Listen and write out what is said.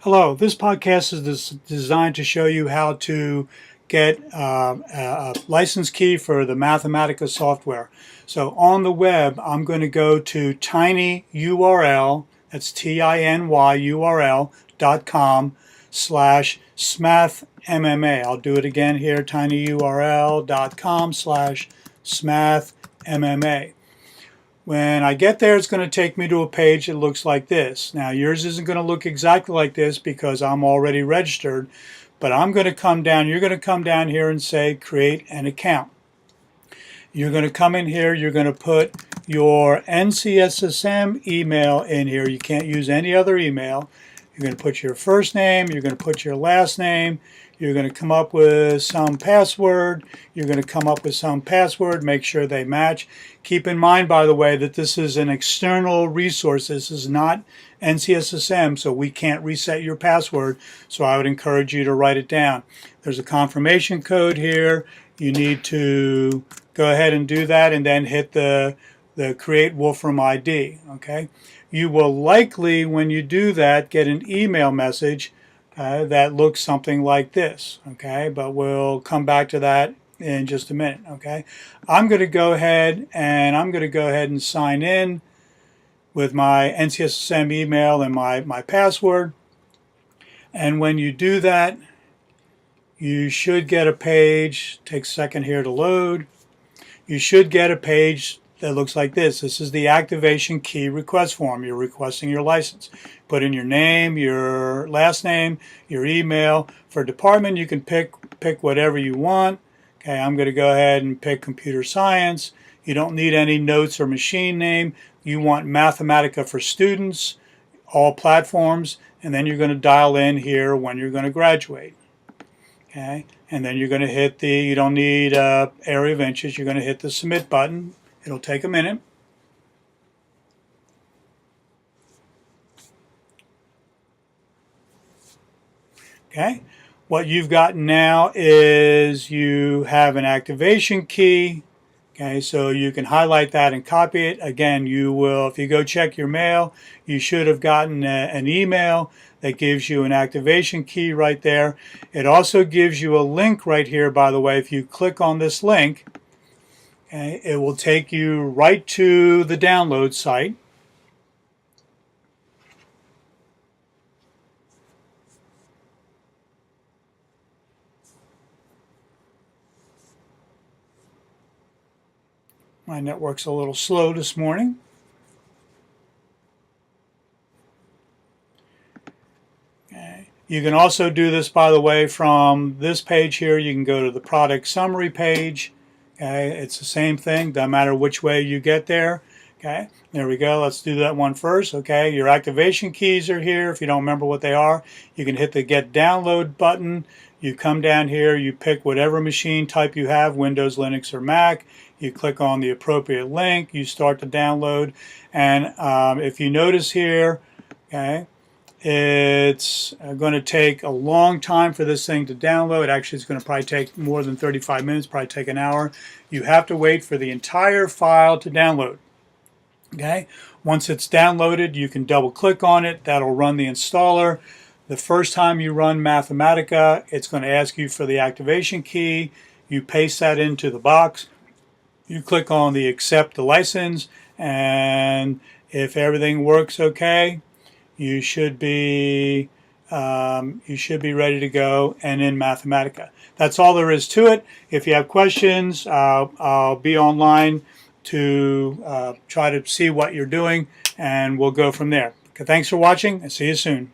Hello, this podcast is designed to show you how to get a license key for the Mathematica software. So on the web, I'm going to go to tinyurl, that's tinyurl.com/smathmma. I'll do it again here, tinyurl.com/smathmma. When I get there, it's going to take me to a page that looks like this. Now, yours isn't going to look exactly like this because I'm already registered, but I'm going to come down. You're going to come down here and say, create an account. You're going to come in here. You're going to put your NCSSM email in here. You can't use any other email. You're going to put your first name. You're going to put your last name. You're going to come up with some password. You're going to come up with some password. Make sure they match. Keep in mind, by the way, that this is an external resource. This is not NCSSM, so we can't reset your password. So I would encourage you to write it down. There's a confirmation code here. You need to go ahead and do that and then hit the create Wolfram ID. Okay. You will likely, when you do that, get an email message that looks something like this, okay? But we'll come back to that in just a minute, okay? I'm going to go ahead and sign in with my NCSSM email and my password. And when you do that, you should get a page. Takes a second here to load. You should get a page that looks like this. This is the activation key request form. You're requesting your license. Put in your name, your last name, your email. For department, you can pick whatever you want. Okay, I'm going to go ahead and pick computer science. You don't need any notes or machine name. You want Mathematica for students, all platforms, and then you're going to dial in here when you're going to graduate. Okay, and then you're going to hit the, you don't need area of interest, you're going to hit the submit button. It'll take a minute. Okay, what you've got now is you have an activation key. Okay, so you can highlight that and copy it. Again, you will, if you go check your mail, you should have gotten an email that gives you an activation key right there. It also gives you a link right here, by the way. If you click on this link, okay, it will take you right to the download site. My network's a little slow this morning. Okay. You can also do this, by the way, from this page here. You can go to the product summary page. Okay, it's the same thing, doesn't matter which way you get there. Okay, there we go. Let's do that one first. Okay, your activation keys are here. If you don't remember what they are, you can hit the Get Download button. You come down here, you pick whatever machine type you have, Windows, Linux, or Mac. You click on the appropriate link. You start to download. And if you notice here, okay, it's going to take a long time for this thing to download. Actually, it's going to probably take more than 35 minutes, probably take an hour. You have to wait for the entire file to download. Okay, once it's downloaded, you can double click on it. That'll run the installer. The first time you run Mathematica, it's going to ask you for the activation key. You paste that into the box. You click on the accept the license, and if everything works okay, you should be ready to go and in Mathematica. That's all there is to it. If you have questions, I'll be online to try to see what you're doing, and we'll go from there. Okay, thanks for watching, and see you soon.